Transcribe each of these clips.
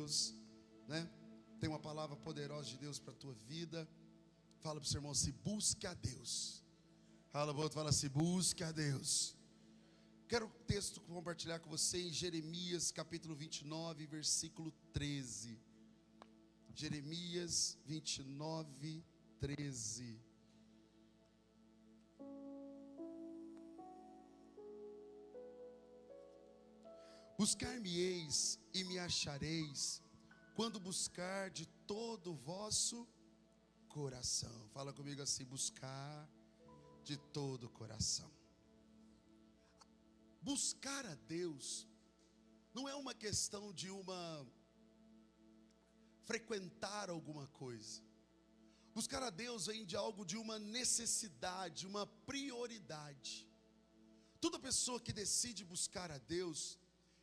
Deus, né? Tem uma palavra poderosa de Deus para a tua vida. Fala para o seu irmão assim: busque a Deus. Fala para o outro, fala assim: busque a Deus. Quero um texto compartilhar com você em Jeremias capítulo 29, versículo 13. Jeremias 29, 13. Buscar-me-eis e me achareis, quando buscar de todo o vosso coração. Fala comigo assim: buscar de todo o coração. Buscar a Deus não é uma questão de frequentar alguma coisa. Buscar a Deus vem de algo, de uma necessidade, uma prioridade. Toda pessoa que decide buscar a Deus,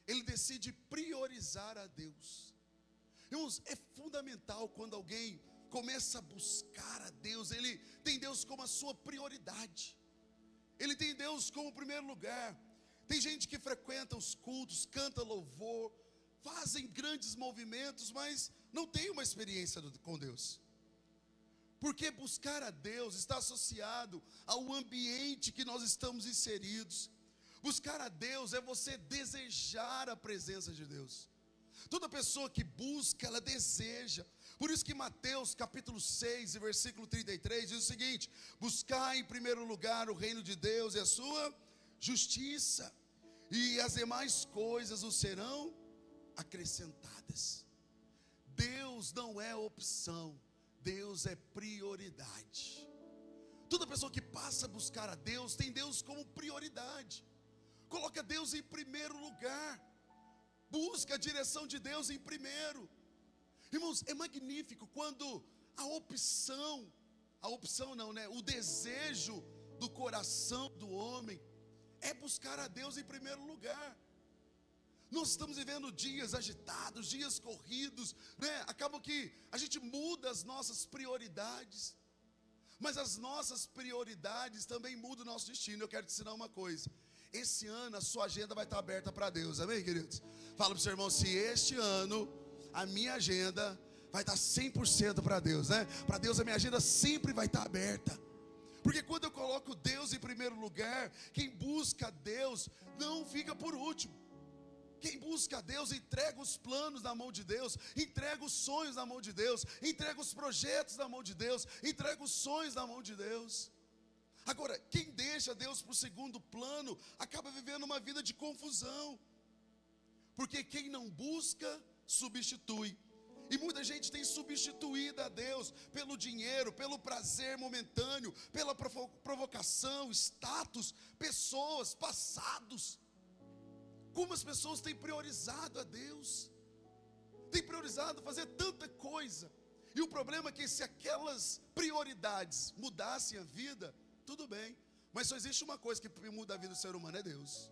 ele decide priorizar a Deus. Irmãos, é fundamental quando alguém começa a buscar a Deus, ele tem Deus como a sua prioridade, ele tem Deus como primeiro lugar. Tem gente que frequenta os cultos, canta louvor, fazem grandes movimentos, mas não tem uma experiência com Deus. Porque buscar a Deus está associado ao ambiente que nós estamos inseridos. Buscar a Deus é você desejar a presença de Deus. Toda pessoa que busca, ela deseja. Por isso que Mateus capítulo 6, versículo 33 diz o seguinte: buscar em primeiro lugar o reino de Deus e a sua justiça, e as demais coisas os serão acrescentadas. Deus não é opção, Deus é prioridade. Toda pessoa que passa a buscar a Deus, tem Deus como prioridade. Coloca Deus em primeiro lugar. Busca a direção de Deus em primeiro. Irmãos, é magnífico quando o desejo do coração do homem é buscar a Deus em primeiro lugar. Nós estamos vivendo dias agitados, dias corridos, né? Acaba que a gente muda as nossas prioridades, mas as nossas prioridades também mudam o nosso destino. Eu quero te ensinar uma coisa: esse ano a sua agenda vai estar aberta para Deus, amém, queridos? Fala para o seu irmão: se este ano a minha agenda vai estar 100% para Deus, né? Para Deus a minha agenda sempre vai estar aberta. Porque quando eu coloco Deus em primeiro lugar, quem busca Deus não fica por último. Quem busca a Deus entrega os planos na mão de Deus, entrega os sonhos na mão de Deus, entrega os projetos na mão de Deus, entrega os sonhos na mão de Deus. Agora, quem deixa Deus para o segundo plano, acaba vivendo uma vida de confusão. Porque quem não busca, substitui. E muita gente tem substituído a Deus pelo dinheiro, pelo prazer momentâneo, pela provocação, status, pessoas, passados. Como as pessoas têm priorizado a Deus, têm priorizado fazer tanta coisa. E o problema é que se aquelas prioridades mudassem a vida, tudo bem. Mas só existe uma coisa que muda a vida do ser humano: é Deus.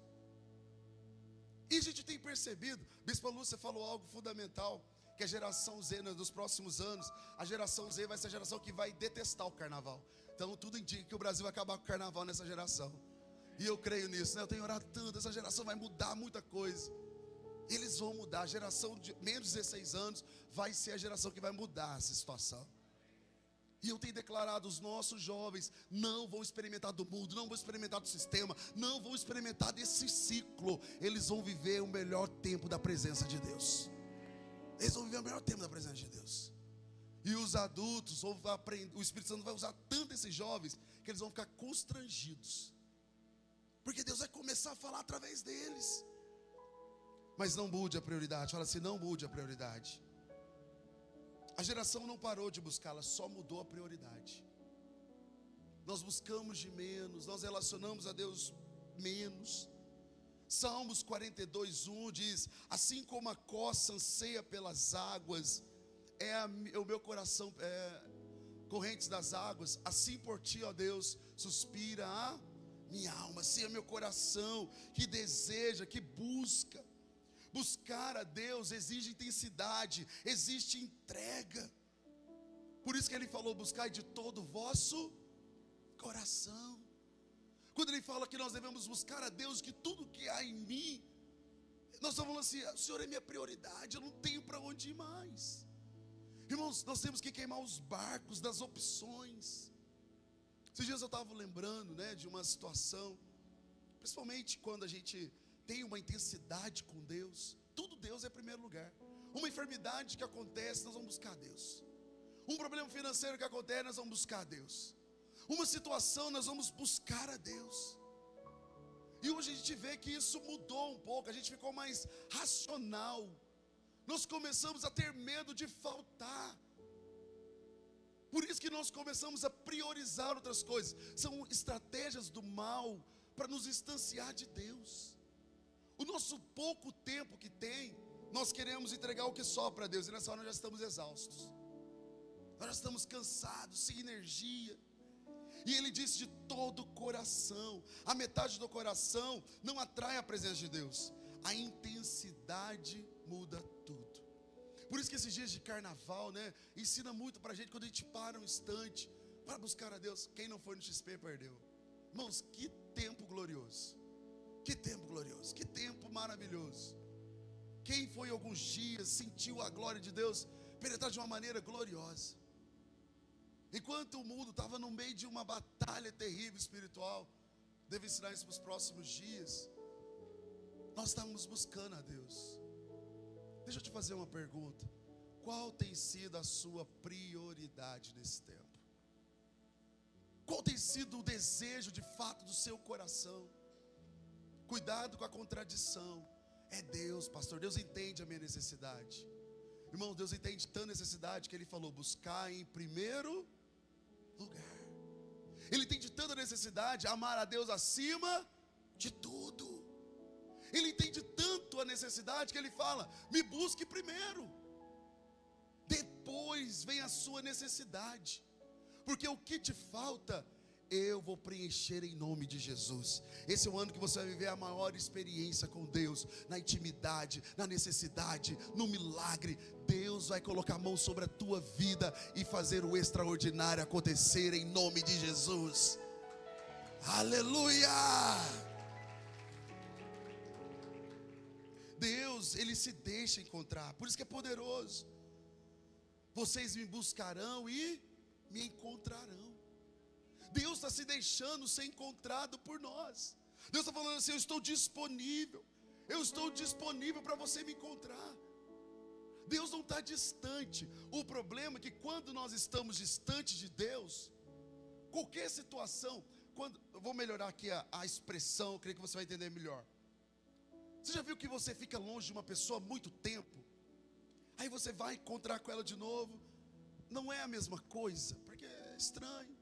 E a gente tem percebido, Bispo Lúcia falou algo fundamental, que a geração Z, nos próximos anos, a geração Z vai ser a geração que vai detestar o carnaval. Então tudo indica que o Brasil vai acabar com o carnaval nessa geração. E eu creio nisso, né? Eu tenho orado tanto. Essa geração vai mudar muita coisa. Eles vão mudar. A geração de menos de 16 anos vai ser a geração que vai mudar essa situação. E eu tenho declarado: os nossos jovens não vão experimentar do mundo, não vão experimentar do sistema, não vão experimentar desse ciclo. Eles vão viver o melhor tempo da presença de Deus. Eles vão viver o melhor tempo da presença de Deus. E os adultos vão aprender, o Espírito Santo vai usar tanto esses jovens, que eles vão ficar constrangidos. Porque Deus vai começar a falar através deles. Mas não mude a prioridade. Fala assim: não mude a prioridade. A geração não parou de buscá-la, só mudou a prioridade. Nós buscamos de menos, nós relacionamos a Deus menos. Salmos 42:1 diz: assim como a coça anseia pelas águas, o meu coração correntes das águas, assim por ti, ó Deus, suspira a minha alma. Assim é meu coração que deseja, que busca. Buscar a Deus exige intensidade, exige entrega. Por isso que ele falou: buscai de todo o vosso coração. Quando ele fala que nós devemos buscar a Deus, que tudo que há em mim, Nós estamos falando assim: o Senhor é minha prioridade, eu não tenho para onde ir mais. Irmãos, nós temos que queimar os barcos das opções. Esses dias eu estava lembrando, de uma situação, principalmente quando a gente tem uma intensidade com Deus. Tudo Deus é primeiro lugar. Uma enfermidade que acontece, nós vamos buscar Deus. Um problema financeiro que acontece, nós vamos buscar Deus. Uma situação, nós vamos buscar a Deus. E hoje a gente vê que isso mudou um pouco, a gente ficou mais racional. Nós começamos a ter medo de faltar. Por isso que nós começamos a priorizar outras coisas. São estratégias do mal para nos distanciar de Deus. O nosso pouco tempo que tem, nós queremos entregar o que sobra para Deus. E nessa hora nós já estamos exaustos. Nós já estamos cansados, sem energia. E ele disse: de todo o coração. A metade do coração não atrai a presença de Deus. A intensidade muda tudo. Por isso que esses dias de carnaval, ensina muito para a gente, quando a gente para um instante para buscar a Deus. Quem não foi no XP perdeu. Irmãos, que tempo glorioso. Que tempo glorioso, que tempo maravilhoso. Quem foi alguns dias, sentiu a glória de Deus penetrar de uma maneira gloriosa. Enquanto o mundo estava no meio de uma batalha terrível espiritual, devo ensinar isso para os próximos dias, nós estávamos buscando a Deus. Deixa eu te fazer uma pergunta: qual tem sido a sua prioridade nesse tempo? Qual tem sido o desejo de fato do seu coração? Cuidado com a contradição. É Deus, pastor, Deus entende a minha necessidade. Irmão, Deus entende tanta necessidade que Ele falou: buscar em primeiro lugar. Ele entende tanta necessidade, amar a Deus acima de tudo. Ele entende tanto a necessidade que Ele fala: me busque primeiro, depois vem a sua necessidade. Porque o que te falta, eu vou preencher em nome de Jesus. Esse é o ano que você vai viver a maior experiência com Deus, na intimidade, na necessidade, no milagre. Deus vai colocar a mão sobre a tua vida e fazer o extraordinário acontecer em nome de Jesus. Aleluia! Deus, Ele se deixa encontrar, por isso que é poderoso. Vocês me buscarão e me encontrarão. Deus está se deixando ser encontrado por nós. Deus está falando assim: eu estou disponível para você me encontrar. Deus não está distante. O problema é que quando nós estamos distantes de Deus, qualquer situação, eu vou melhorar aqui a expressão, eu creio que você vai entender melhor. Você já viu que você fica longe de uma pessoa há muito tempo? Aí você vai encontrar com ela de novo, não é a mesma coisa, porque é estranho,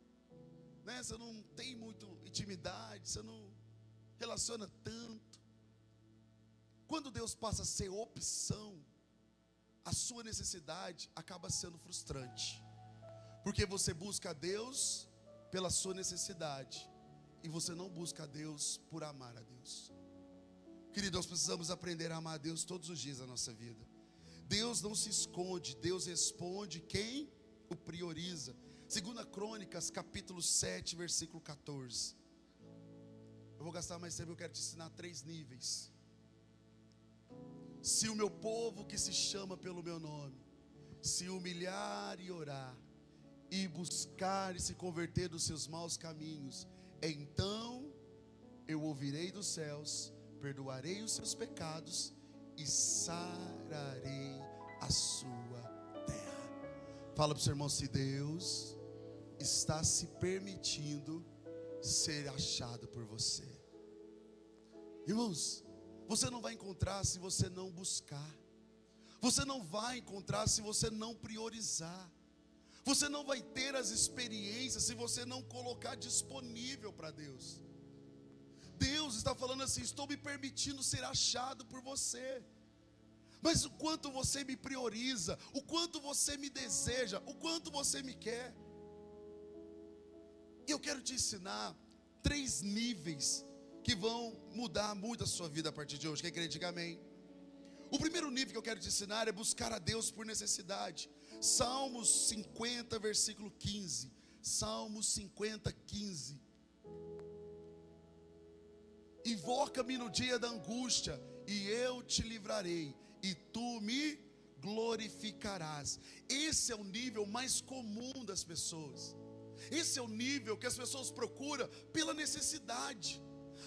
você não tem muito intimidade, você não relaciona tanto. Quando Deus passa a ser opção, a sua necessidade acaba sendo frustrante, porque você busca a Deus pela sua necessidade, e você não busca a Deus por amar a Deus. Querido, nós precisamos aprender a amar a Deus todos os dias da nossa vida. Deus não se esconde, Deus responde quem o prioriza. 2 Crônicas, capítulo 7, versículo 14. Eu vou gastar mais tempo, eu quero te ensinar 3 níveis. Se o meu povo que se chama pelo meu nome se humilhar e orar, e buscar e se converter dos seus maus caminhos, então eu ouvirei dos céus, perdoarei os seus pecados e sararei a sua terra. Fala para o seu irmão: se Deus está se permitindo ser achado por você. Irmãos, você não vai encontrar se você não buscar. Você não vai encontrar se você não priorizar. Você não vai ter as experiências se você não colocar disponível para Deus. Deus está falando assim: estou me permitindo ser achado por você. Mas o quanto você me prioriza, o quanto você me deseja, o quanto você me quer. E eu quero te ensinar 3 níveis que vão mudar muito a sua vida a partir de hoje. Quem crê, diga amém. O primeiro nível que eu quero te ensinar é buscar a Deus por necessidade. Salmos 50, versículo 15. Salmos 50, 15. Invoca-me no dia da angústia, e eu te livrarei, e tu me glorificarás. Esse é o nível mais comum das pessoas. Esse é o nível que as pessoas procuram pela necessidade.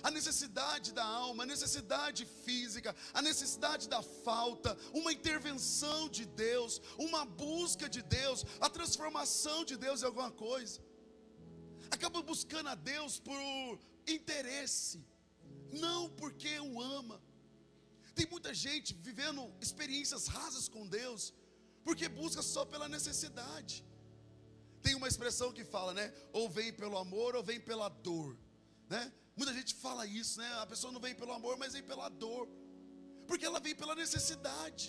A necessidade da alma, a necessidade física, a necessidade da falta, uma intervenção de Deus, uma busca de Deus, a transformação de Deus em alguma coisa. Acaba buscando a Deus por interesse, não porque o ama. Tem muita gente vivendo experiências rasas com Deus, porque busca só pela necessidade. Tem uma expressão que fala, né? Ou vem pelo amor ou vem pela dor, né? Muita gente fala isso, né? A pessoa não vem pelo amor, mas vem pela dor, porque ela vem pela necessidade.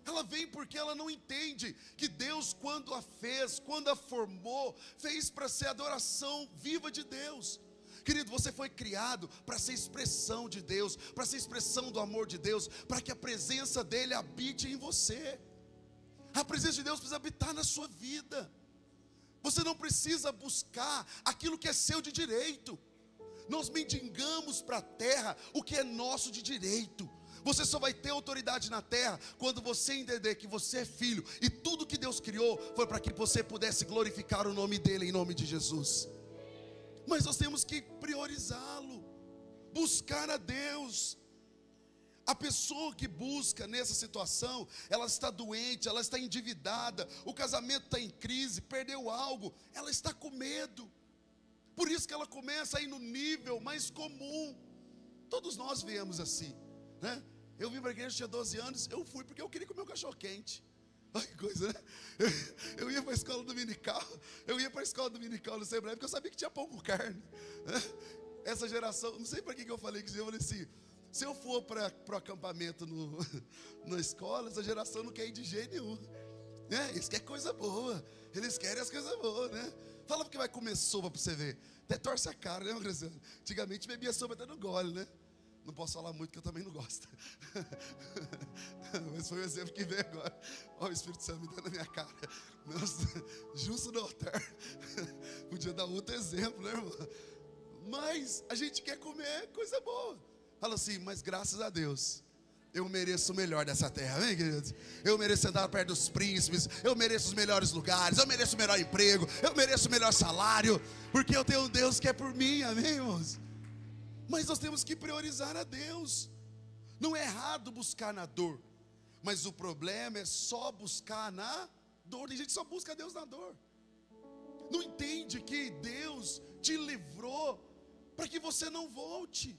Ela vem porque ela não entende que Deus, quando a fez, quando a formou, fez para ser adoração viva de Deus. Querido, você foi criado para ser expressão de Deus, para ser expressão do amor de Deus, para que a presença dele habite em você. A presença de Deus precisa habitar na sua vida. Você não precisa buscar aquilo que é seu de direito. Nós mendigamos para a terra o que é nosso de direito. Você só vai ter autoridade na terra quando você entender que você é filho, e tudo que Deus criou foi para que você pudesse glorificar o nome dele, em nome de Jesus. Mas nós temos que priorizá-lo, buscar a Deus. A pessoa que busca nessa situação, ela está doente, ela está endividada, o casamento está em crise, perdeu algo, ela está com medo. Por isso que ela começa a ir no nível mais comum. Todos nós viemos assim, né? Eu vim para a igreja, tinha 12 anos, eu fui porque eu queria comer um cachorro quente. Olha que coisa, né? Eu ia para a escola dominical, no Sebrae, porque eu sabia que tinha pão com carne, né? Essa geração, não sei para que eu falei que eu falei assim, se eu for para o acampamento na escola, essa geração não quer ir de jeito nenhum, né? Eles querem coisa boa, eles querem as coisas boas, né? Fala porque vai comer sopa para você ver, até torce a cara, né, Graciano? Antigamente bebia sopa até no gole, né? Não posso falar muito que eu também não gosto. Mas foi o exemplo que veio agora. Olha o Espírito Santo me dando na minha cara. Nossa, justo no altar. Podia dar outro exemplo, né, irmão? Mas a gente quer comer coisa boa. Fala assim, mas graças a Deus, eu mereço o melhor dessa terra, amém, queridos? Eu mereço sentar perto dos príncipes, eu mereço os melhores lugares, eu mereço o melhor emprego, eu mereço o melhor salário, porque eu tenho um Deus que é por mim, amém, irmãos? Mas nós temos que priorizar a Deus. Não é errado buscar na dor, mas o problema é só buscar na dor. Tem gente que só busca Deus na dor. Não entende que Deus te livrou para que você não volte.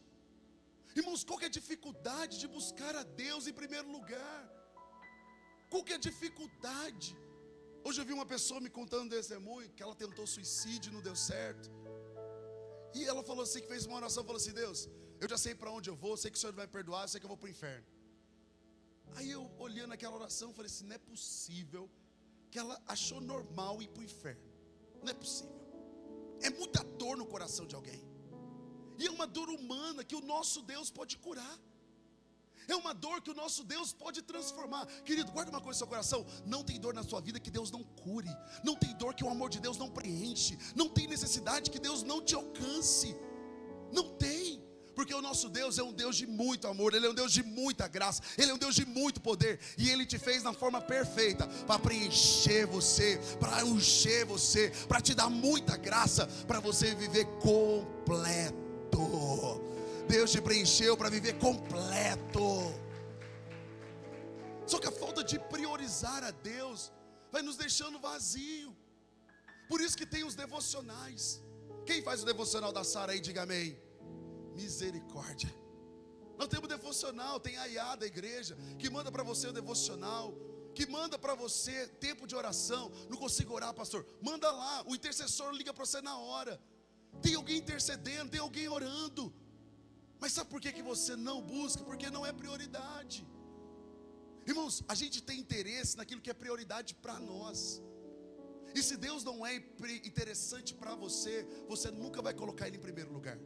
Irmãos, qual que é a dificuldade de buscar a Deus em primeiro lugar? Qual que é a dificuldade? Hoje eu vi uma pessoa me contando um testemunho, que ela tentou suicídio e não deu certo. E ela falou assim, que fez uma oração, falou assim, Deus, eu já sei para onde eu vou, sei que o Senhor vai perdoar, eu sei que eu vou para o inferno. Aí eu, olhando aquela oração, falei assim, não é possível que ela achou normal ir para o inferno. Não é possível. É muita dor no coração de alguém. E é uma dor humana que o nosso Deus pode curar. É uma dor que o nosso Deus pode transformar. Querido, guarda uma coisa no seu coração. Não tem dor na sua vida que Deus não cure. Não tem dor que o amor de Deus não preenche. Não tem necessidade que Deus não te alcance. Não tem. Porque o nosso Deus é um Deus de muito amor. Ele é um Deus de muita graça. Ele é um Deus de muito poder. E Ele te fez na forma perfeita para preencher você, para ungir você, para te dar muita graça, para você viver completo. Deus te preencheu para viver completo. Só que a falta de priorizar a Deus vai nos deixando vazio. Por isso que tem os devocionais. Quem faz o devocional da Sara aí, diga amém. Misericórdia. Nós temos devocional, tem a IA da igreja que manda para você o devocional, que manda para você tempo de oração. Não consigo orar, pastor, manda lá, o intercessor liga para você na hora. Tem alguém intercedendo, tem alguém orando. Mas sabe por que você não busca? Porque não é prioridade. Irmãos, a gente tem interesse naquilo que é prioridade para nós. E se Deus não é interessante para você, você nunca vai colocar Ele em primeiro lugar.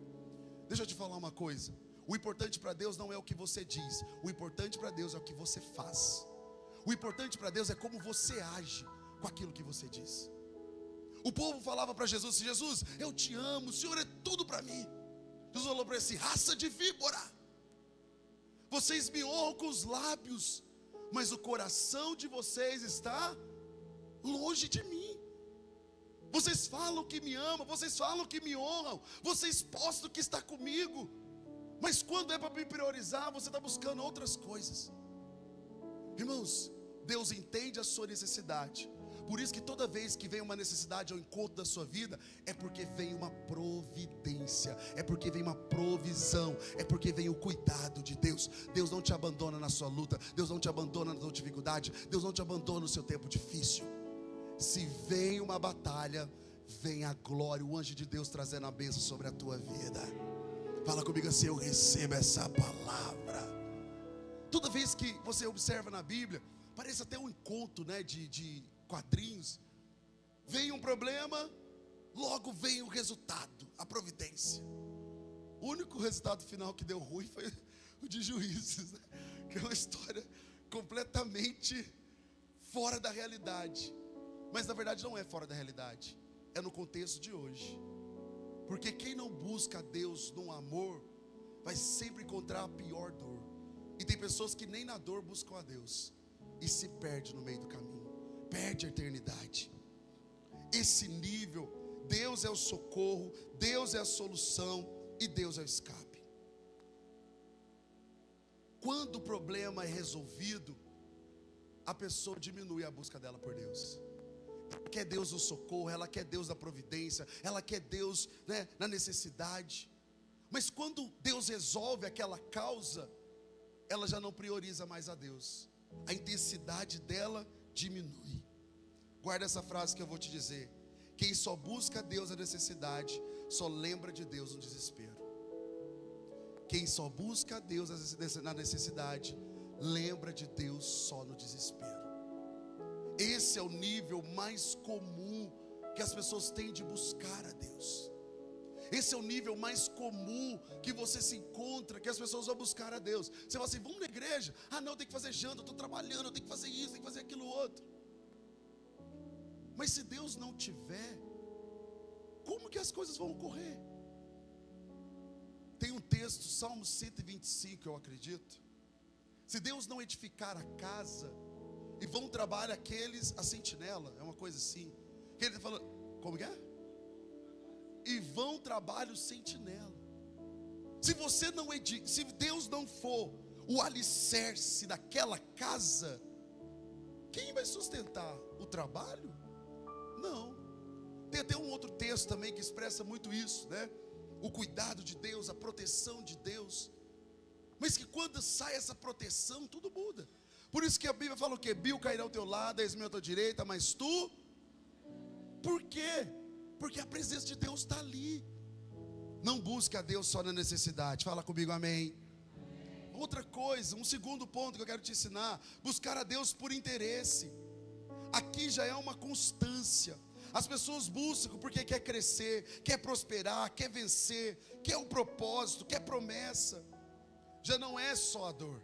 Deixa eu te falar uma coisa. O importante para Deus não é o que você diz. O importante para Deus é o que você faz. O importante para Deus é como você age com aquilo que você diz. O povo falava para Jesus, Jesus, eu te amo, o Senhor é tudo para mim. Jesus falou para esse: raça de víbora, vocês me honram com os lábios, mas o coração de vocês está longe de mim. Vocês falam que me amam, vocês falam que me honram, vocês postam que está comigo, mas quando é para me priorizar, você está buscando outras coisas. Irmãos, Deus entende a sua necessidade. Por isso que toda vez que vem uma necessidade ao encontro da sua vida, é porque vem uma providência, é porque vem uma provisão, é porque vem o cuidado de Deus. Deus não te abandona na sua luta, Deus não te abandona na sua dificuldade, Deus não te abandona no seu tempo difícil. Se vem uma batalha, vem a glória, o anjo de Deus trazendo a bênção sobre a tua vida. Fala comigo assim: eu recebo essa palavra. Toda vez que você observa na Bíblia, parece até um encontro, né, de quadrinhos. Vem um problema, logo vem o resultado, a providência. O único resultado final que deu ruim foi o de Juízes, né? Que é uma história completamente fora da realidade. Mas na verdade não é fora da realidade, é no contexto de hoje. Porque quem não busca a Deus no amor, vai sempre encontrar a pior dor. E tem pessoas que nem na dor buscam a Deus e se perde no meio do caminho, perde a eternidade. Esse nível, Deus é o socorro, Deus é a solução e Deus é o escape. Quando o problema é resolvido, a pessoa diminui a busca dela por Deus. Ela quer Deus no socorro, ela quer Deus na providência, ela quer Deus, né, na necessidade. Mas quando Deus resolve aquela causa, ela já não prioriza mais a Deus. A intensidade dela diminui. Guarda essa frase que eu vou te dizer: quem só busca a Deus na necessidade, só lembra de Deus no desespero. Quem só busca a Deus na necessidade, lembra de Deus só no desespero. Esse é o nível mais comum que as pessoas têm de buscar a Deus. Esse é o nível mais comum que você se encontra, que as pessoas vão buscar a Deus. Você fala assim: vamos na igreja? Ah não, eu tenho que fazer janta, eu estou trabalhando, eu tenho que fazer isso, eu tenho que fazer aquilo outro. Mas se Deus não tiver, como que as coisas vão ocorrer? Tem um texto, Salmo 125, eu acredito: se Deus não edificar a casa, e vão trabalhar aqueles, a sentinela, é uma coisa assim, que ele fala, como que é? E vão trabalhar o sentinela. Se Deus não for o alicerce daquela casa, quem vai sustentar? O trabalho? Não. Tem até um outro texto também que expressa muito isso, né? O cuidado de Deus, a proteção de Deus. Mas que quando sai essa proteção, tudo muda. Por isso que a Bíblia fala o quê? Mil cairá ao teu lado, 10.000 à tua direita, mas tu... Por quê? Porque a presença de Deus está ali. Não busque a Deus só na necessidade. Fala comigo, amém. Outra coisa, um segundo ponto que eu quero te ensinar: buscar a Deus por interesse. Aqui já é uma constância. As pessoas buscam porque quer crescer, quer prosperar, quer vencer, quer um propósito, quer promessa. Já não é só a dor.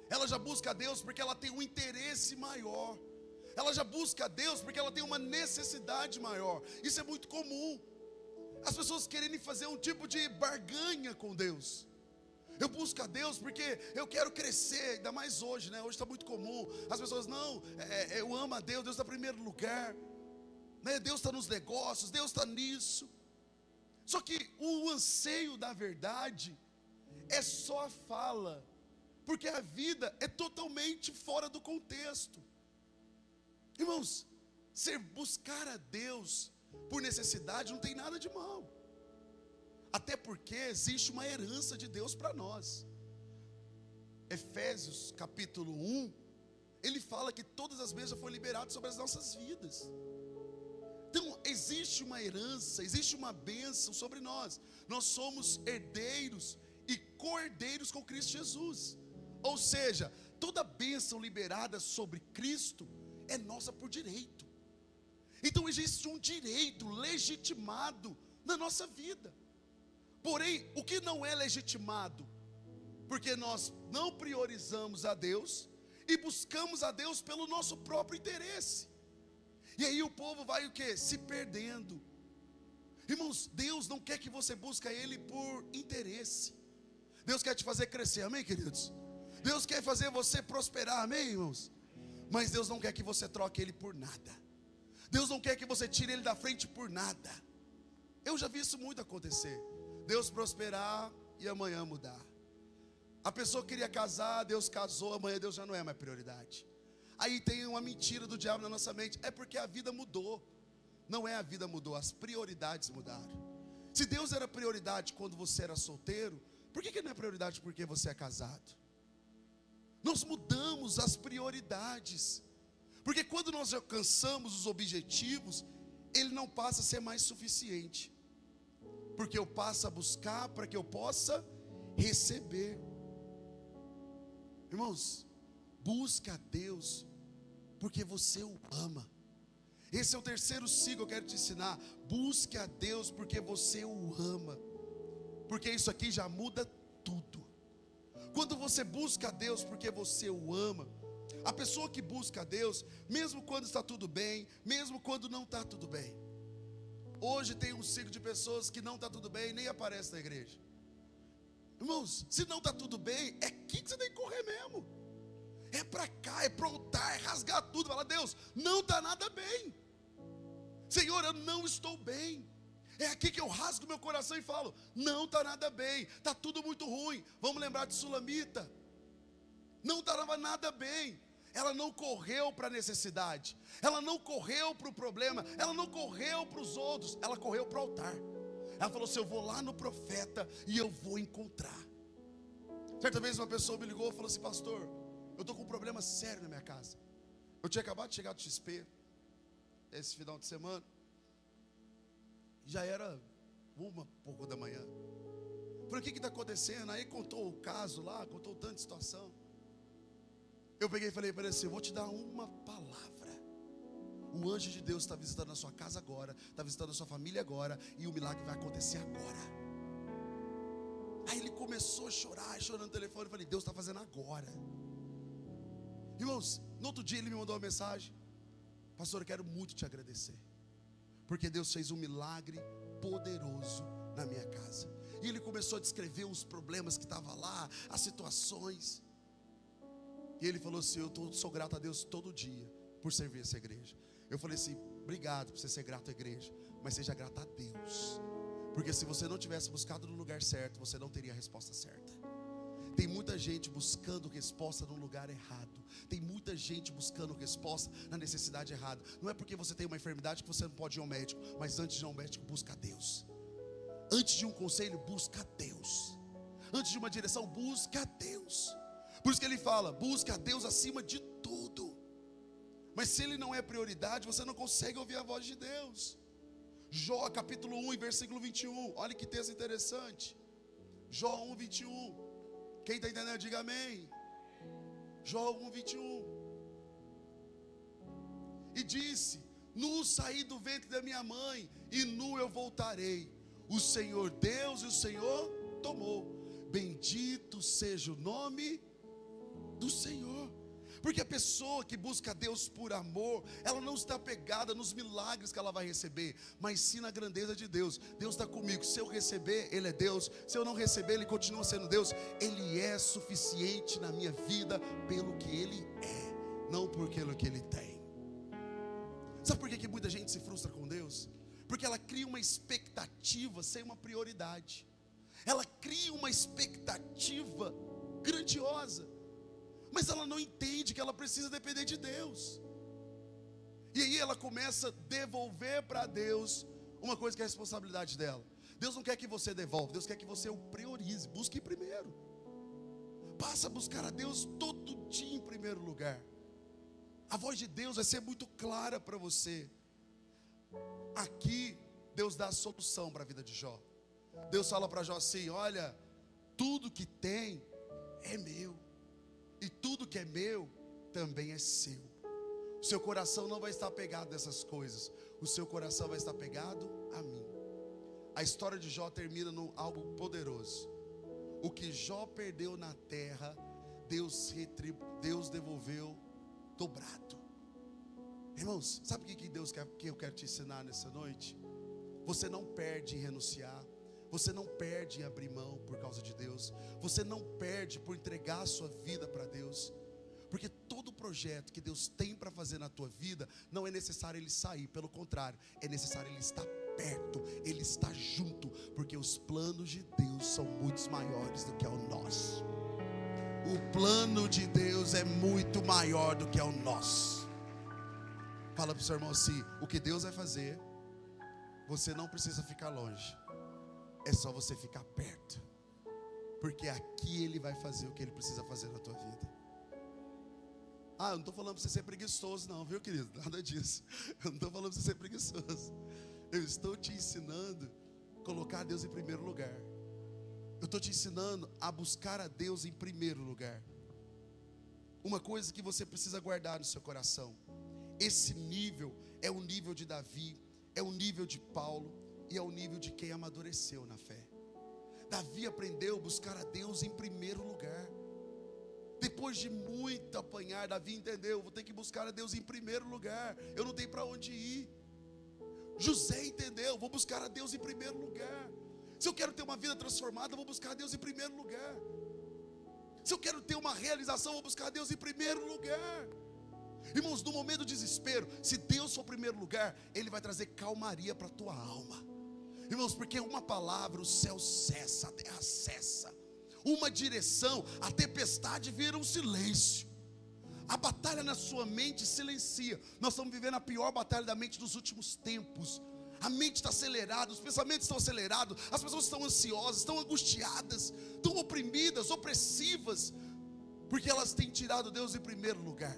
Ela já busca a Deus porque ela tem um interesse maior. Ela já busca a Deus porque ela tem uma necessidade maior. Isso é muito comum. As pessoas querem fazer um tipo de barganha com Deus. Eu busco a Deus porque eu quero crescer, ainda mais hoje, né? Hoje está muito comum. As pessoas, não, eu amo a Deus, Deus está em primeiro lugar, né? Deus está nos negócios, Deus está nisso. Só que o anseio da verdade é só a fala, porque a vida é totalmente fora do contexto. Irmãos, buscar a Deus por necessidade não tem nada de mal. Até porque existe uma herança de Deus para nós. Efésios capítulo 1, ele fala que todas as bênçãos foram liberadas sobre as nossas vidas. Então existe uma herança, existe uma bênção sobre nós. Nós somos herdeiros e co-herdeiros com Cristo Jesus. Ou seja, toda bênção liberada sobre Cristo é nossa por direito. Então existe um direito legitimado na nossa vida. Porém, o que não é legitimado, porque nós não priorizamos a Deus e buscamos a Deus pelo nosso próprio interesse. E aí o povo vai o quê? Se perdendo. Irmãos, Deus não quer que você busque Ele por interesse. Deus quer te fazer crescer, amém, queridos? Deus quer fazer você prosperar, amém, irmãos? Mas Deus não quer que você troque Ele por nada. Deus não quer que você tire Ele da frente por nada. Eu já vi isso muito acontecer. Deus prosperar e amanhã mudar. A pessoa queria casar, Deus casou, amanhã Deus já não é mais prioridade. Aí tem uma mentira do diabo na nossa mente. É porque a vida mudou. Não é a vida mudou, as prioridades mudaram. Se Deus era prioridade quando você era solteiro, por que não é prioridade porque você é casado? Nós mudamos as prioridades. Porque quando nós alcançamos os objetivos, ele não passa a ser mais suficiente. Porque eu passo a buscar para que eu possa receber. Irmãos, busca a Deus porque você o ama. Esse é o terceiro ciclo que eu quero te ensinar. Busque a Deus porque você o ama. Porque isso aqui já muda tudo. Quando você busca a Deus porque você o ama, a pessoa que busca a Deus, mesmo quando está tudo bem, mesmo quando não está tudo bem. Hoje tem um ciclo de pessoas que não está tudo bem e nem aparece na igreja. Irmãos, se não está tudo bem, é aqui que você tem que correr mesmo. É para cá, é para o altar, é rasgar tudo. Falar, Deus, não está nada bem. Senhor, eu não estou bem. É aqui que eu rasgo meu coração e falo, não está nada bem, está tudo muito ruim. Vamos lembrar de Sulamita. Não estava nada bem. Ela não correu para a necessidade. Ela não correu para o problema. Ela não correu para os outros. Ela correu para o altar. Ela falou assim, eu vou lá no profeta e eu vou encontrar. Certa vez uma pessoa me ligou e falou assim, pastor, eu estou com um problema sério na minha casa. Eu tinha acabado de chegar do XP esse final de semana. Já era 1h da manhã. Falei, o que está acontecendo? Aí contou o caso lá, contou tanta situação. Eu peguei e falei para ele assim, eu vou te dar uma palavra. O anjo de Deus está visitando a sua casa agora, está visitando a sua família agora, e o milagre vai acontecer agora. Aí ele começou a chorar, chorando no telefone. Eu falei, Deus está fazendo agora. Irmãos, no outro dia ele me mandou uma mensagem, pastor, eu quero muito te agradecer, porque Deus fez um milagre poderoso na minha casa. E ele começou a descrever os problemas que estavam lá, as situações. E ele falou assim, sou grato a Deus todo dia por servir essa igreja. Eu falei assim, obrigado por você ser grato à igreja, mas seja grato a Deus. Porque se você não tivesse buscado no lugar certo, você não teria a resposta certa. Tem muita gente buscando resposta no lugar errado. Tem muita gente buscando resposta na necessidade errada. Não é porque você tem uma enfermidade que você não pode ir ao médico, mas antes de ir ao médico, busca a Deus. Antes de um conselho, busca a Deus. Antes de uma direção, busca a Deus. Por isso que ele fala, busca a Deus acima de tudo. Mas se ele não é prioridade, você não consegue ouvir a voz de Deus. Jó capítulo 1 e versículo 21. Olha que texto interessante. Jó 1, 21. Quem está entendendo, diga amém. Jó 1, 21. E disse, nu saí do ventre da minha mãe, e nu eu voltarei. O Senhor Deus e o Senhor tomou. Bendito seja o nome do Senhor. Porque a pessoa que busca a Deus por amor, ela não está pegada nos milagres que ela vai receber, mas sim na grandeza de Deus. Deus está comigo, se eu receber, Ele é Deus. Se eu não receber, Ele continua sendo Deus. Ele é suficiente na minha vida pelo que Ele é, não por aquilo que Ele tem. Sabe por que muita gente se frustra com Deus? Porque ela cria uma expectativa sem uma prioridade. Ela cria uma expectativa grandiosa, mas ela não entende que ela precisa depender de Deus. E aí ela começa a devolver para Deus uma coisa que é a responsabilidade dela. Deus não quer que você devolva, Deus quer que você o priorize. Busque primeiro. Passa a buscar a Deus todo dia em primeiro lugar. A voz de Deus vai ser muito clara para você. Aqui Deus dá a solução para a vida de Jó. Deus fala para Jó assim, olha, tudo que tem é meu. E tudo que é meu também é seu. O seu coração não vai estar pegado nessas coisas. O seu coração vai estar pegado a mim. A história de Jó termina num algo poderoso. O que Jó perdeu na terra, Deus devolveu dobrado. Irmãos, sabe o que Deus quer que eu quero te ensinar nessa noite? Você não perde em renunciar. Você não perde em abrir mão por causa de Deus. Você não perde por entregar a sua vida para Deus. Porque todo projeto que Deus tem para fazer na tua vida, não é necessário ele sair, pelo contrário, é necessário ele estar perto, ele está junto, porque os planos de Deus são muito maiores do que o nosso. O plano de Deus é muito maior do que o nosso. Fala para o seu irmão assim: o que Deus vai fazer, você não precisa ficar longe, é só você ficar perto, porque aqui ele vai fazer o que ele precisa fazer na tua vida. Eu não estou falando para você ser preguiçoso não, viu, querido? Nada disso. Eu não estou falando para você ser preguiçoso. Eu estou te ensinando a colocar Deus em primeiro lugar. Eu estou te ensinando a buscar a Deus em primeiro lugar. Uma coisa que você precisa guardar no seu coração: esse nível é o nível de Davi, é o nível de Paulo e é o nível de quem amadureceu na fé. Davi aprendeu a buscar a Deus em primeiro lugar. Depois de muito apanhar, Davi entendeu: vou ter que buscar a Deus em primeiro lugar, eu não tenho para onde ir. José entendeu: vou buscar a Deus em primeiro lugar. Se eu quero ter uma vida transformada, eu vou buscar a Deus em primeiro lugar. Se eu quero ter uma realização, eu vou buscar a Deus em primeiro lugar. Irmãos, no momento do desespero, se Deus for o primeiro lugar, Ele vai trazer calmaria para a tua alma. Irmãos, porque uma palavra, o céu cessa, a terra cessa. Uma direção, a tempestade vira um silêncio. A batalha na sua mente silencia. Nós estamos vivendo a pior batalha da mente dos últimos tempos. A mente está acelerada, os pensamentos estão acelerados, as pessoas estão ansiosas, estão angustiadas, estão oprimidas, opressivas, porque elas têm tirado Deus em primeiro lugar.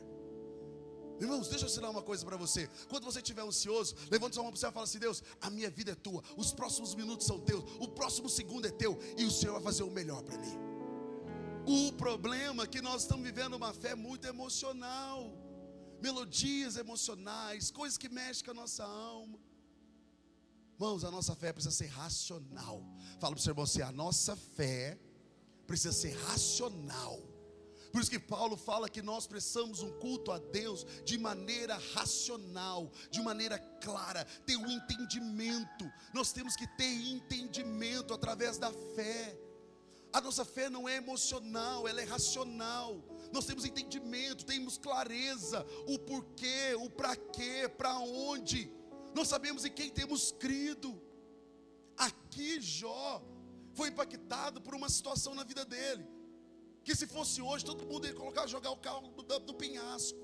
Irmãos, deixa eu ensinar uma coisa para você. Quando você estiver ansioso, levante sua mão para o céu e fala assim: Deus, a minha vida é tua, os próximos minutos são teus, o próximo segundo é teu, e o Senhor vai fazer o melhor para mim. O problema é que nós estamos vivendo uma fé muito emocional, melodias emocionais, coisas que mexem com a nossa alma. Irmãos, a nossa fé precisa ser racional. Fala para o seu irmão assim: a nossa fé precisa ser racional. Por isso que Paulo fala que nós precisamos um culto a Deus de maneira racional, de maneira clara, ter um entendimento. Nós temos que ter entendimento através da fé. A nossa fé não é emocional, ela é racional. Nós temos entendimento, temos clareza, o porquê, o para quê, para onde. Nós sabemos em quem temos crido. Aqui Jó foi impactado por uma situação na vida dele, que se fosse hoje, todo mundo ia jogar o carro do penhasco.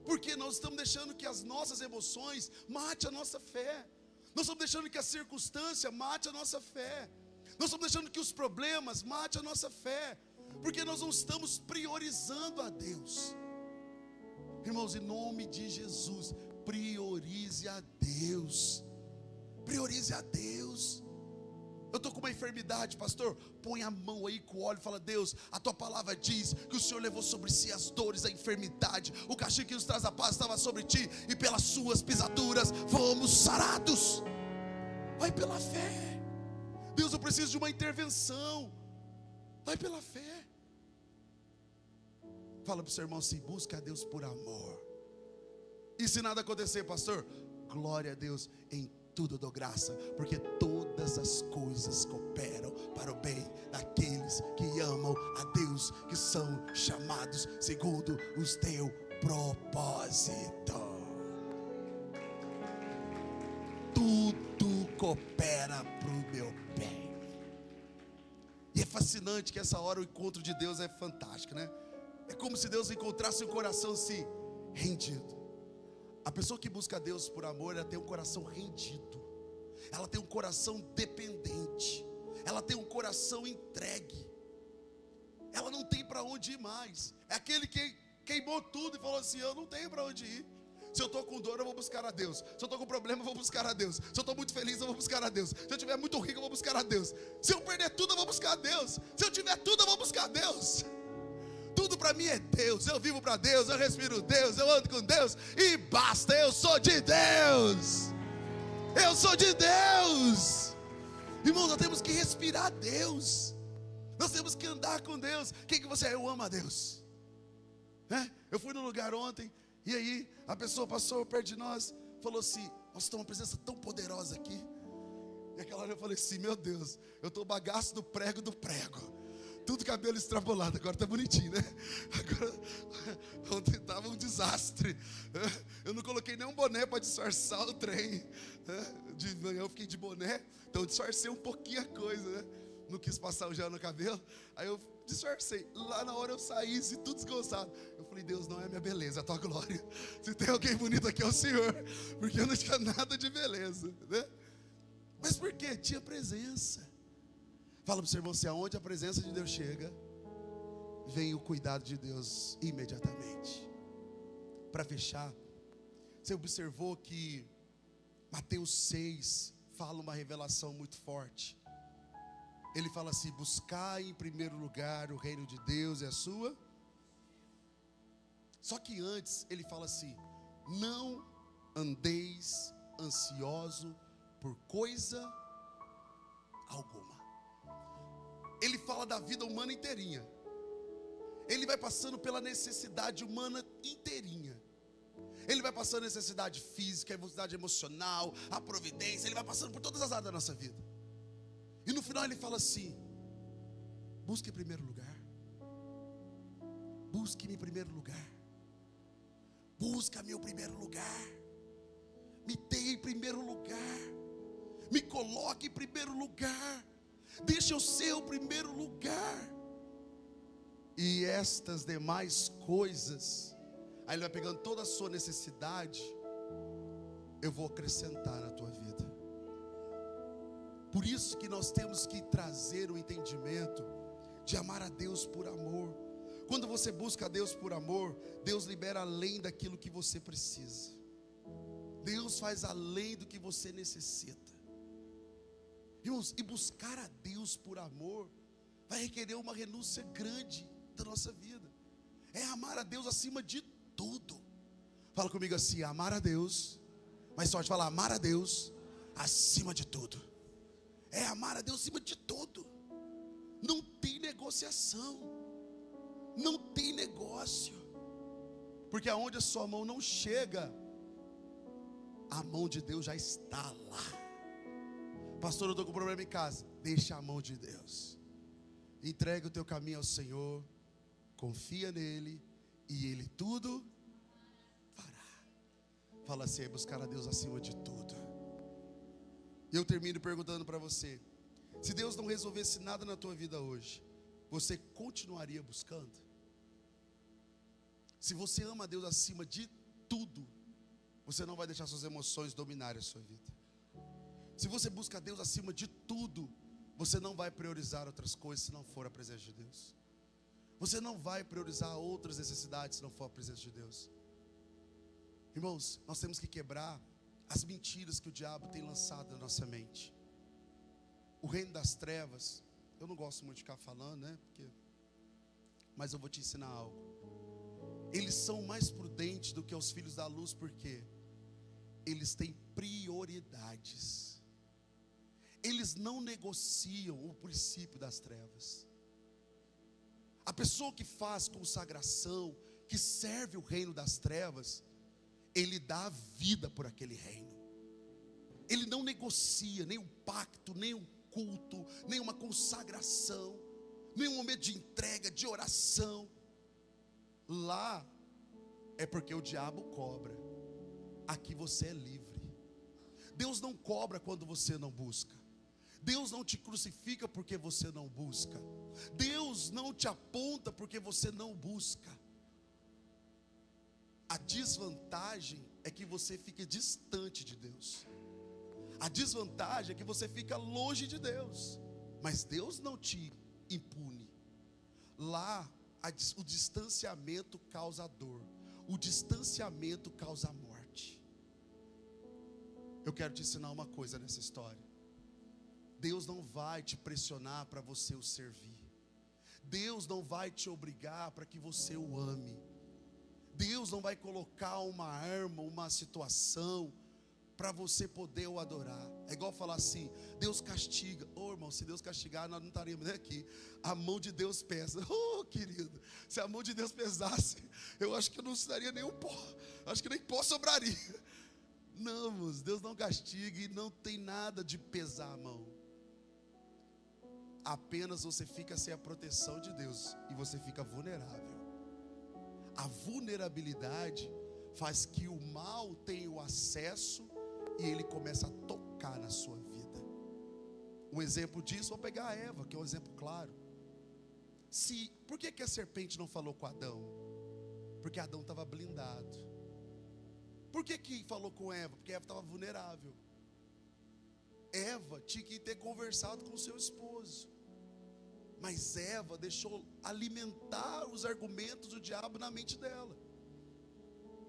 Porque nós estamos deixando que as nossas emoções mate a nossa fé. Nós estamos deixando que a circunstância mate a nossa fé. Nós estamos deixando que os problemas mate a nossa fé. Porque nós não estamos priorizando a Deus. Irmãos, em nome de Jesus, priorize a Deus. Priorize a Deus. Eu estou com uma enfermidade, pastor. Põe a mão aí com óleo e fala: Deus, a tua palavra diz que o Senhor levou sobre si as dores, a enfermidade. O castigo que nos traz a paz estava sobre ti, e pelas suas pisaduras fomos sarados. Vai pela fé. Deus, eu preciso de uma intervenção. Vai pela fé. Fala para o seu irmão assim: busca a Deus por amor. E se nada acontecer, pastor, glória a Deus, em tudo eu dou graça, porque todas as coisas cooperam para o bem daqueles que amam a Deus, que são chamados segundo o teu propósito. Tudo coopera para o meu bem. E é fascinante que essa hora o encontro de Deus é fantástico, né? É como se Deus encontrasse um coração assim, rendido. A pessoa que busca Deus por amor, ela tem um coração rendido. Ela tem um coração dependente. Ela tem um coração entregue. Ela não tem para onde ir mais. É aquele que queimou tudo e falou assim: eu não tenho para onde ir. Se eu estou com dor, eu vou buscar a Deus. Se eu estou com problema, eu vou buscar a Deus. Se eu estou muito feliz, eu vou buscar a Deus. Se eu estiver muito rico, eu vou buscar a Deus. Se eu perder tudo, eu vou buscar a Deus. Se eu tiver tudo, eu vou buscar a Deus. Tudo para mim é Deus. Eu vivo para Deus, eu respiro Deus, eu ando com Deus e basta. Eu sou de Deus. Eu sou de Deus. Irmãos, nós temos que respirar Deus. Nós temos que andar com Deus. Quem que você é? Eu amo a Deus. Eu fui num lugar ontem, e aí a pessoa passou perto de nós, falou assim: Nossa, tem uma presença tão poderosa aqui. E aquela hora eu falei assim, meu Deus, eu estou bagaço do prego. Tudo cabelo extrapolado, agora tá bonitinho, né? Agora, ontem estava um desastre. Eu não coloquei nem um boné para disfarçar o trem. De manhã eu fiquei de boné, então eu disfarcei um pouquinho a coisa, né? Não quis passar o gel no cabelo, aí eu disfarcei. Lá na hora eu saí, assim, tudo desgonçado. Eu falei, Deus, não é minha beleza, é a tua glória. Se tem alguém bonito aqui é o Senhor, porque eu não tinha nada de beleza, né? Mas por quê? Tinha presença. Fala para o seu irmão, se aonde a presença de Deus chega, vem o cuidado de Deus imediatamente. Para fechar, você observou que Mateus 6 fala uma revelação muito forte. Ele fala assim, buscar em primeiro lugar o reino de Deus e a sua. Só que antes ele fala assim, não andeis ansioso por coisa alguma. Ele fala da vida humana inteirinha. Ele vai passando pela necessidade humana inteirinha. Ele vai passando a necessidade física, a necessidade emocional, a providência. Ele vai passando por todas as áreas da nossa vida. E no final ele fala assim, busque em primeiro lugar. Busque-me em primeiro lugar. Busca-me em primeiro lugar. Me tenha em primeiro lugar. Me coloque em primeiro lugar. Deixa eu ser o primeiro lugar. E estas demais coisas, aí ele vai pegando toda a sua necessidade, eu vou acrescentar na tua vida. Por isso que nós temos que trazer o entendimento de amar a Deus por amor. Quando você busca a Deus por amor, Deus libera além daquilo que você precisa. Deus faz além do que você necessita. Irmãos, e buscar a Deus por amor vai requerer uma renúncia grande da nossa vida. É amar a Deus acima de tudo. Fala comigo assim, amar a Deus. Mais forte, fala, amar a Deus acima de tudo. É amar a Deus acima de tudo. Não tem negociação. Não tem negócio. Porque aonde a sua mão não chega, a mão de Deus já está lá. Pastor, eu estou com problema em casa. Deixa a mão de Deus. Entrega o teu caminho ao Senhor. Confia nele. E Ele tudo fará. Fala assim, é buscar a Deus acima de tudo. E eu termino perguntando para você. Se Deus não resolvesse nada na tua vida hoje, você continuaria buscando? Se você ama a Deus acima de tudo, você não vai deixar suas emoções dominarem a sua vida. Se você busca a Deus acima de tudo, você não vai priorizar outras coisas se não for a presença de Deus. Você não vai priorizar outras necessidades se não for a presença de Deus. Irmãos, nós temos que quebrar as mentiras que o diabo tem lançado na nossa mente. O reino das trevas, eu não gosto muito de ficar falando, né? Mas eu vou te ensinar algo. Eles são mais prudentes do que os filhos da luz, porque eles têm prioridades. Eles não negociam o princípio das trevas. A pessoa que faz consagração, que serve o reino das trevas, ele dá a vida por aquele reino. Ele não negocia nem um pacto, nem um culto, nem uma consagração, nem um momento de entrega, de oração. Lá é porque o diabo cobra. Aqui você é livre. Deus não cobra quando você não busca. Deus não te crucifica porque você não busca. Deus não te aponta porque você não busca. A desvantagem é que você fica distante de Deus. A desvantagem é que você fica longe de Deus. Mas Deus não te impune. Lá, o distanciamento causa dor. O distanciamento causa morte. Eu quero te ensinar uma coisa nessa história. Deus não vai te pressionar para você o servir. Deus não vai te obrigar para que você o ame. Deus não vai colocar uma arma, uma situação para você poder o adorar. É igual falar assim, Deus castiga. Irmão, se Deus castigar, nós não estaríamos nem aqui. A mão de Deus pesa. Querido, se a mão de Deus pesasse, eu acho que eu não daria nenhum pó. Acho que nem pó sobraria. Não, irmãos, Deus não castiga e não tem nada de pesar a mão. Apenas você fica sem a proteção de Deus e você fica vulnerável. A vulnerabilidade faz que o mal tenha o acesso e ele começa a tocar na sua vida. Um exemplo disso, vou pegar a Eva, que é um exemplo claro. Por que a serpente não falou com Adão? Porque Adão estava blindado. Por que falou com Eva? Porque Eva estava vulnerável. Eva tinha que ter conversado com seu esposo, mas Eva deixou alimentar os argumentos do diabo na mente dela.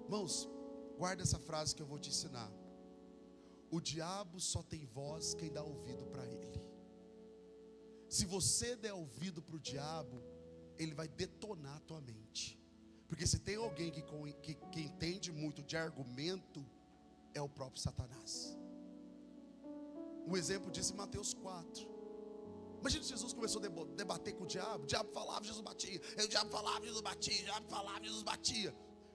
Irmãos, guarda essa frase que eu vou te ensinar. O diabo só tem voz quem dá ouvido para ele. Se você der ouvido para o diabo, ele vai detonar a tua mente. Porque se tem alguém que entende muito de argumento, é o próprio Satanás. Um exemplo disso em Mateus 4. Imagina se Jesus começou a debater com o diabo falava, Jesus batia. O diabo falava, Jesus batia. O diabo falava, Jesus batia.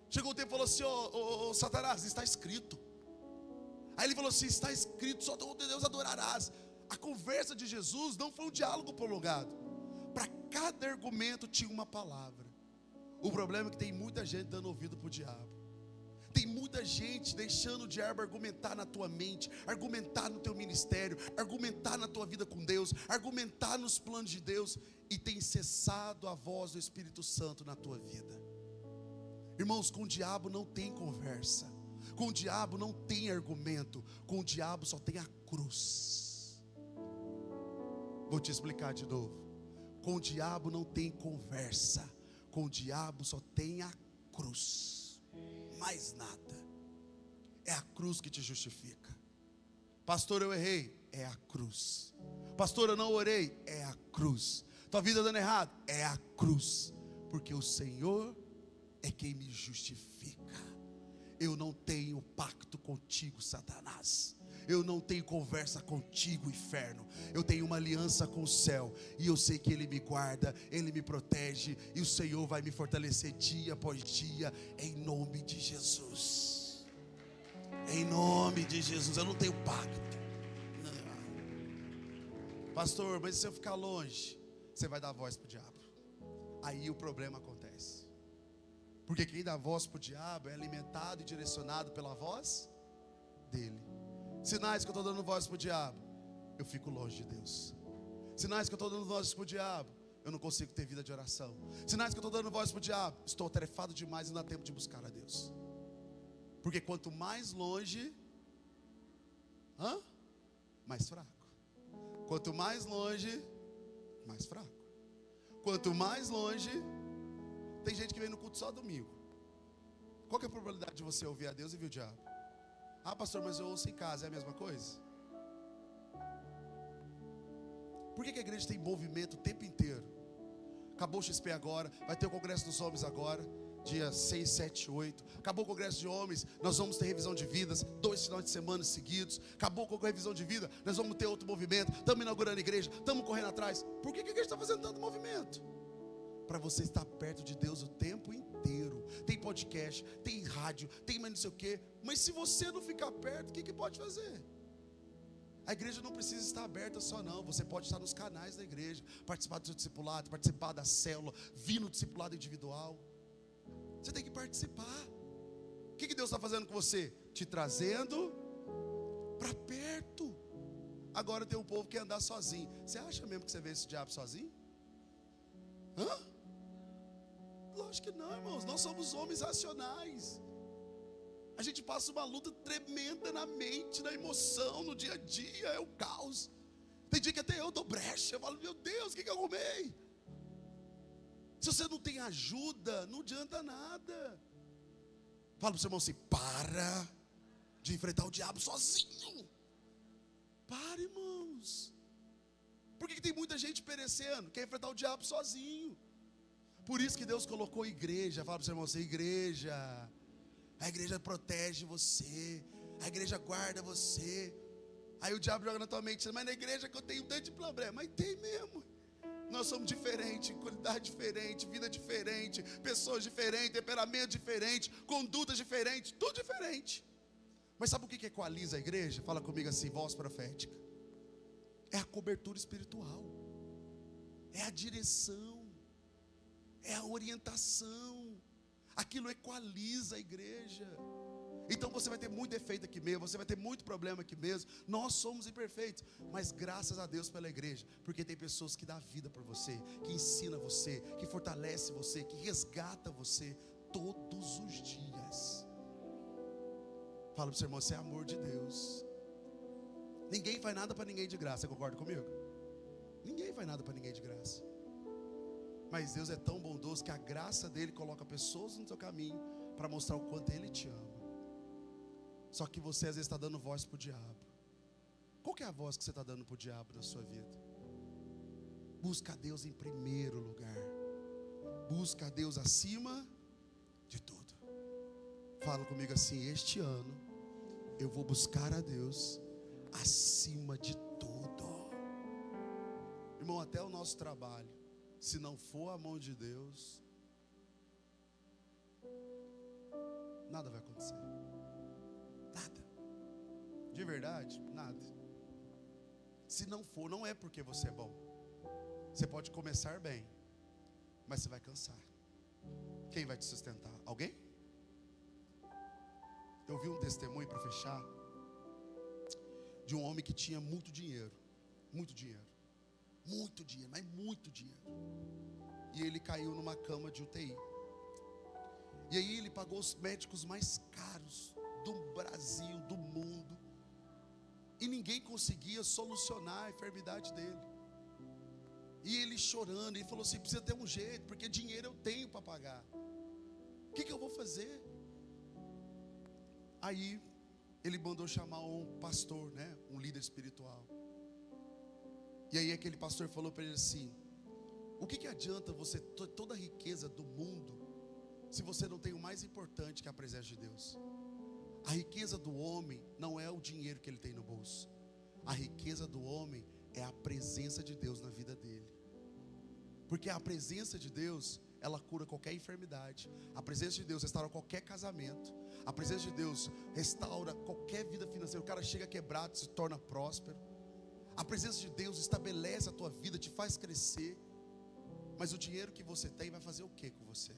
Chegou o tempo e falou assim: ô Satanás, está escrito. Aí ele falou assim: está escrito, só o Deus adorarás. A conversa de Jesus não foi um diálogo prolongado. Para cada argumento tinha uma palavra. O problema é que tem muita gente dando ouvido para o diabo. Tem muita gente deixando o diabo argumentar na tua mente, argumentar no teu ministério, argumentar na tua vida com Deus, argumentar nos planos de Deus, e tem cessado a voz do Espírito Santo na tua vida. Irmãos, com o diabo não tem conversa, com o diabo não tem argumento, com o diabo só tem a cruz. Vou te explicar de novo. Com o diabo não tem conversa, com o diabo só tem a cruz. Mais nada. É a cruz que te justifica. Pastor, eu errei. É a cruz. Pastor, eu não orei. É a cruz. Tua vida dando errado. É a cruz. Porque o Senhor é quem me justifica. Eu não tenho pacto contigo, Satanás. Eu não tenho conversa contigo, inferno. Eu tenho uma aliança com o céu, e eu sei que Ele me guarda, Ele me protege, e o Senhor vai me fortalecer dia após dia, em nome de Jesus. Em nome de Jesus. Eu não tenho pacto. Não. Pastor, mas se eu ficar longe, você vai dar voz para o diabo. Aí o problema acontece. Porque quem dá voz para o diabo é alimentado e direcionado pela voz dele. Sinais que eu estou dando voz para o diabo, eu fico longe de Deus. Sinais que eu estou dando voz para o diabo, eu não consigo ter vida de oração. Sinais que eu estou dando voz para o diabo, estou atarefado demais e não dá tempo de buscar a Deus. Porque quanto mais longe, mais fraco. Quanto mais longe, mais fraco. Quanto mais longe, tem gente que vem no culto só domingo. Qual que é a probabilidade de você ouvir a Deus e ver o diabo? Ah, pastor, mas eu ouço em casa, é a mesma coisa? Por que a igreja tem movimento o tempo inteiro? Acabou o XP agora, vai ter o Congresso dos Homens agora, dia 6, 7, 8. Acabou o Congresso de Homens, nós vamos ter revisão de vidas, 2 finais de semana seguidos. Acabou com a revisão de vida, nós vamos ter outro movimento. Estamos inaugurando a igreja, estamos correndo atrás. Por que a igreja está fazendo tanto movimento? Para você estar perto de Deus o tempo inteiro. Tem podcast, tem rádio, tem mais não sei o quê. Mas se você não ficar perto, o que pode fazer? A igreja não precisa estar aberta só não. Você pode estar nos canais da igreja, participar do seu discipulado, participar da célula, vir no discipulado individual. Você tem que participar. O que Deus está fazendo com você? Te trazendo para perto. Agora tem um povo que quer andar sozinho. Você acha mesmo que você vê esse diabo sozinho? Lógico que não, irmãos. Nós somos homens racionais. A gente passa uma luta tremenda na mente, na emoção, no dia a dia. É o caos. Tem dia que até eu dou brecha. Eu falo, meu Deus, o que eu arrumei? Se você não tem ajuda, não adianta nada. Fala para o seu irmão assim: para de enfrentar o diabo sozinho. Para, irmãos. Por que tem muita gente perecendo? Quer enfrentar o diabo sozinho. Por isso que Deus colocou igreja. Fala para o seu irmão assim: igreja. A igreja protege você, a igreja guarda você. Aí o diabo joga na tua mente: mas na igreja que eu tenho tanto de problema. Mas tem mesmo. Nós somos diferentes, qualidade diferente, vida diferente, pessoas diferentes, temperamento diferente, condutas diferentes, tudo diferente. Mas sabe o que equaliza a igreja? Fala comigo assim, voz profética. É a cobertura espiritual, é a direção, é a orientação. Aquilo equaliza a igreja. Então você vai ter muito defeito aqui mesmo, você vai ter muito problema aqui mesmo. Nós somos imperfeitos, mas graças a Deus pela igreja, porque tem pessoas que dão vida por você, que ensina você, que fortalece você, que resgata você todos os dias. Fala para o seu irmão, você é amor de Deus. Ninguém faz nada para ninguém de graça, você concorda comigo? Ninguém faz nada para ninguém de graça. Mas Deus é tão bondoso que a graça dele coloca pessoas no seu caminho para mostrar o quanto ele te ama. Só que você às vezes está dando voz para o diabo. Qual que é a voz que você está dando para o diabo na sua vida? Busca a Deus em primeiro lugar. Busca a Deus acima de tudo. Fala comigo assim, este ano eu vou buscar a Deus acima de tudo. Irmão, até o nosso trabalho, se não for a mão de Deus, nada vai acontecer. Nada. De verdade, nada. Se não for, não é porque você é bom. Você pode começar bem, mas você vai cansar. Quem vai te sustentar? Alguém? Eu vi um testemunho para fechar, de um homem que tinha muito dinheiro. Muito dinheiro. Muito dinheiro, mas muito dinheiro. E ele caiu numa cama de UTI. E aí ele pagou os médicos mais caros do Brasil, do mundo. E ninguém conseguia solucionar a enfermidade dele. E ele chorando, ele falou assim, precisa ter um jeito, porque dinheiro eu tenho para pagar. O que eu vou fazer? Aí ele mandou chamar um pastor, né? Um líder espiritual. E aí aquele pastor falou para ele assim, o que adianta você ter toda a riqueza do mundo, se você não tem o mais importante, que é a presença de Deus? A riqueza do homem não é o dinheiro que ele tem no bolso. A riqueza do homem é a presença de Deus na vida dele. Porque a presença de Deus, ela cura qualquer enfermidade. A presença de Deus restaura qualquer casamento. A presença de Deus restaura qualquer vida financeira. O cara chega quebrado, se torna próspero. A presença de Deus estabelece a tua vida, te faz crescer. Mas o dinheiro que você tem vai fazer o que com você?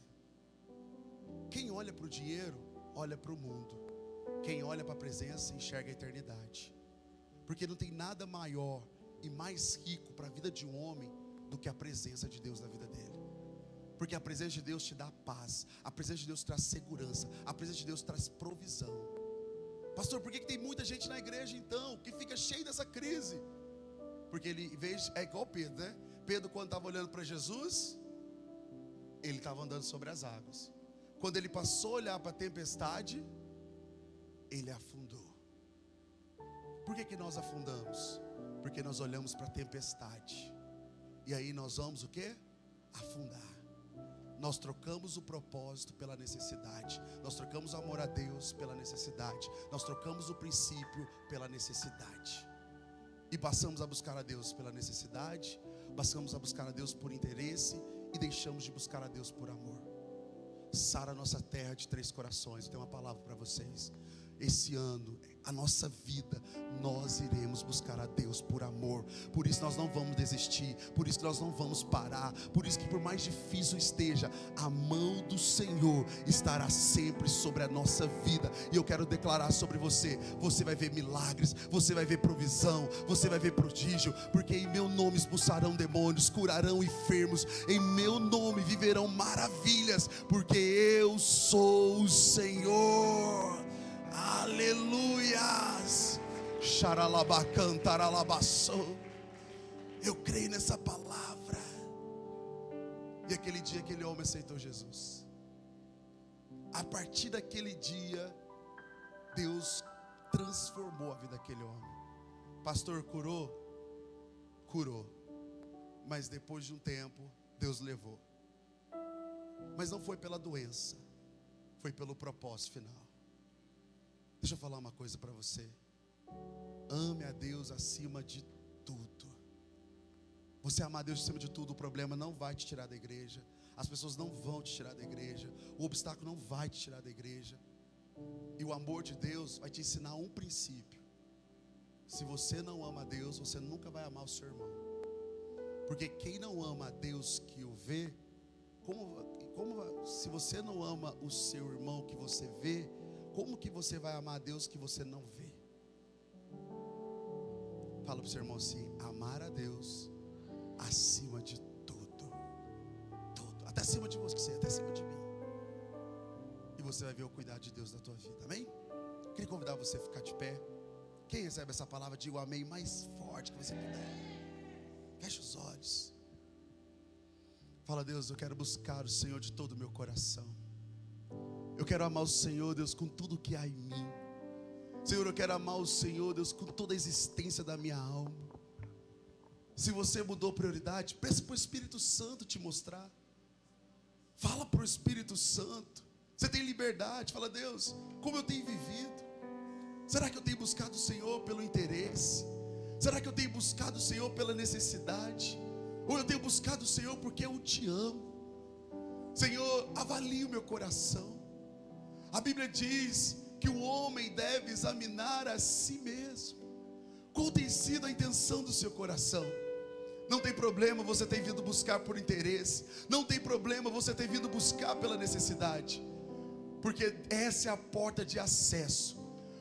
Quem olha para o dinheiro, olha para o mundo. Quem olha para a presença, enxerga a eternidade. Porque não tem nada maior e mais rico para a vida de um homem do que a presença de Deus na vida dele. Porque a presença de Deus te dá paz, a presença de Deus traz segurança, a presença de Deus traz provisão. Pastor, por que tem muita gente na igreja então, que fica cheio dessa crise? Porque ele veja, é igual Pedro, né? Pedro, quando estava olhando para Jesus, ele estava andando sobre as águas. Quando ele passou a olhar para a tempestade, ele afundou. Por que nós afundamos? Porque nós olhamos para a tempestade. E aí nós vamos o quê? Afundar. Nós trocamos o propósito pela necessidade. Nós trocamos o amor a Deus pela necessidade. Nós trocamos o princípio pela necessidade. E passamos a buscar a Deus pela necessidade. Passamos a buscar a Deus por interesse. E deixamos de buscar a Deus por amor. Sara a nossa terra de 3 corações. Eu tenho uma palavra para vocês. Esse ano, a nossa vida, nós iremos buscar a Deus por amor. Por isso nós não vamos desistir. Por isso nós não vamos parar. Por isso que por mais difícil esteja, a mão do Senhor estará sempre sobre a nossa vida. E eu quero declarar sobre você: você vai ver milagres, você vai ver provisão, você vai ver prodígio. Porque em meu nome expulsarão demônios, curarão enfermos. Em meu nome viverão maravilhas. Porque eu sou o Senhor. Aleluias. Eu creio nessa palavra. E aquele dia aquele homem aceitou Jesus. A partir daquele dia, Deus transformou a vida daquele homem. Pastor, curou? Curou. Mas depois de um tempo, Deus levou. Mas não foi pela doença, foi pelo propósito final. Deixa eu falar uma coisa para você. Ame a Deus acima de tudo. Você amar a Deus acima de tudo, o problema não vai te tirar da igreja. As pessoas não vão te tirar da igreja. O obstáculo não vai te tirar da igreja. E o amor de Deus vai te ensinar um princípio: se você não ama a Deus, você nunca vai amar o seu irmão. Porque quem não ama a Deus que o vê, se você não ama o seu irmão que você vê, como que você vai amar a Deus que você não vê? Fala para o seu irmão assim: amar a Deus acima de tudo, até acima de você, até acima de mim. E você vai ver o cuidado de Deus na tua vida, amém? Queria convidar você a ficar de pé. Quem recebe essa palavra, diga o amém mais forte que você puder. Feche os olhos. Fala: Deus, eu quero buscar o Senhor de todo o meu coração. Eu quero amar o Senhor, Deus, com tudo que há em mim. Senhor, eu quero amar o Senhor, Deus, com toda a existência da minha alma. Se você mudou prioridade, peça para o Espírito Santo te mostrar. Fala para o Espírito Santo. Você tem liberdade. Fala: Deus, como eu tenho vivido? Será que eu tenho buscado o Senhor pelo interesse? Será que eu tenho buscado o Senhor pela necessidade? Ou eu tenho buscado o Senhor porque eu te amo? Senhor, avalie o meu coração. A Bíblia diz que o homem deve examinar a si mesmo. Qual tem sido a intenção do seu coração? Não tem problema você ter vindo buscar por interesse. Não tem problema você ter vindo buscar pela necessidade. Porque essa é a porta de acesso.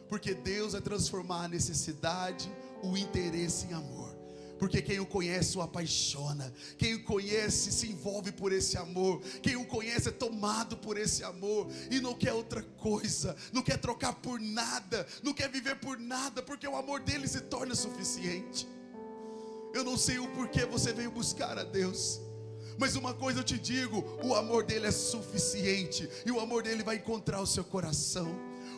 Porque Deus vai transformar a necessidade, o interesse em amor. Porque quem o conhece o apaixona. Quem o conhece se envolve por esse amor. Quem o conhece é tomado por esse amor. E não quer outra coisa. Não quer trocar por nada. Não quer viver por nada. Porque o amor dele se torna suficiente. Eu não sei o porquê você veio buscar a Deus. Mas uma coisa eu te digo: o amor dele é suficiente. E o amor dele vai encontrar o seu coração.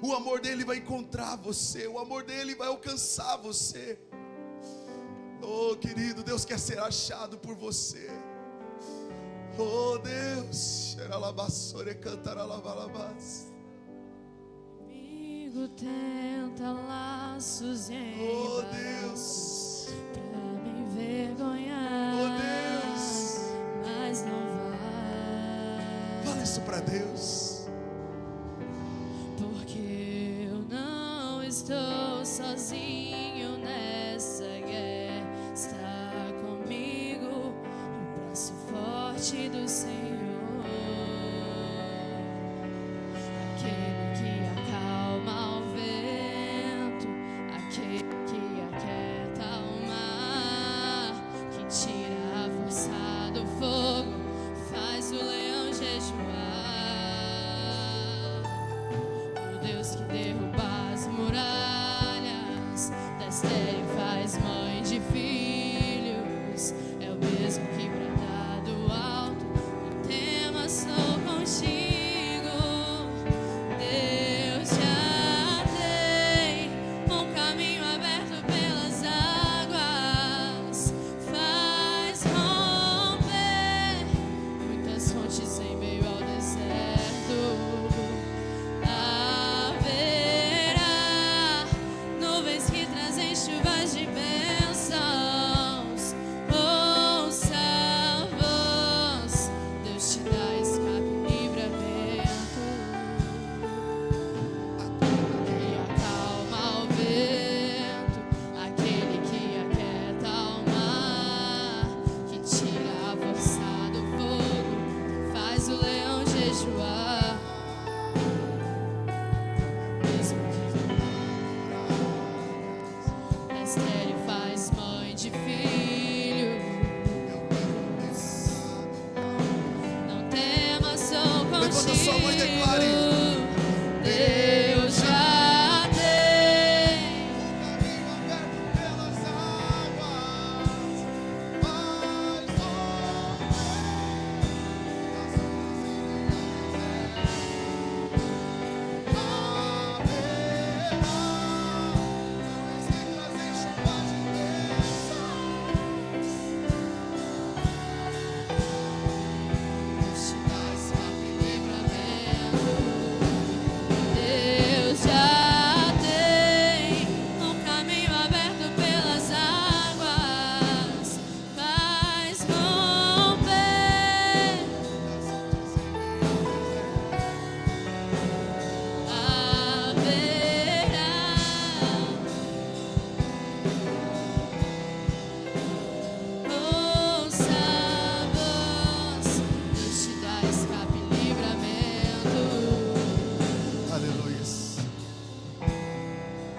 O amor dele vai encontrar você. O amor dele vai alcançar você. Oh, querido, Deus quer ser achado por você. Oh, Deus. Comigo tenta laços em oh, Deus, pra me envergonhar. Oh, Deus, mas não vai. Fala isso pra Deus. Porque eu não estou sozinho nessa guerra. Está comigo o braço forte do Senhor, aquele que acalma o vento, aquele que aquieta o mar, que tira a força do fogo, faz o leão jejuar. O Deus que derruba as muralhas da estéril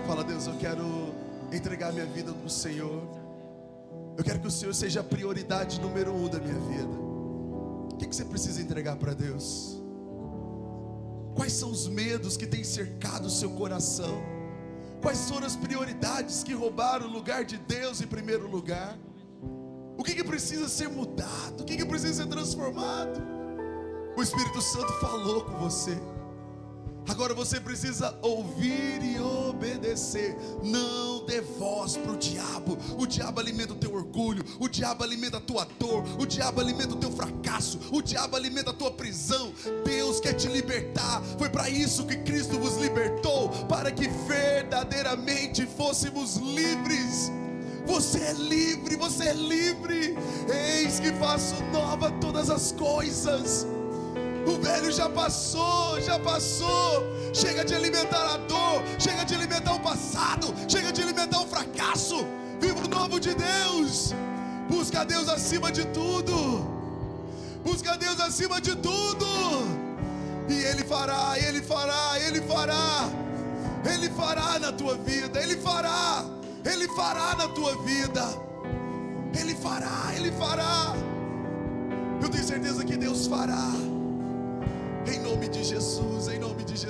Fala: Deus, eu quero entregar minha vida para o Senhor. Eu quero que o Senhor seja a prioridade número 1 da minha vida. O que você precisa entregar para Deus? Quais são os medos que têm cercado o seu coração? Quais foram as prioridades que roubaram o lugar de Deus em primeiro lugar? O que precisa ser mudado? O que precisa ser transformado? O Espírito Santo falou com você. Agora você precisa ouvir e obedecer. Não dê voz para o diabo. O diabo alimenta o teu orgulho. O diabo alimenta a tua dor. O diabo alimenta o teu fracasso. O diabo alimenta a tua prisão. Deus quer te libertar. Foi para isso que Cristo vos libertou, para que verdadeiramente fôssemos livres. Você é livre, você é livre. Eis que faço nova todas as coisas. O velho já passou, já passou. Chega de alimentar a dor, chega de alimentar o passado, chega de alimentar o fracasso. Viva o novo de Deus. Busca a Deus acima de tudo. Busca a Deus acima de tudo. E Ele fará, Ele fará, Ele fará. Ele fará na tua vida, Ele fará. Ele fará na tua vida. Ele fará, Ele fará. Eu tenho certeza que Deus fará. Em nome de Jesus, em nome de Jesus.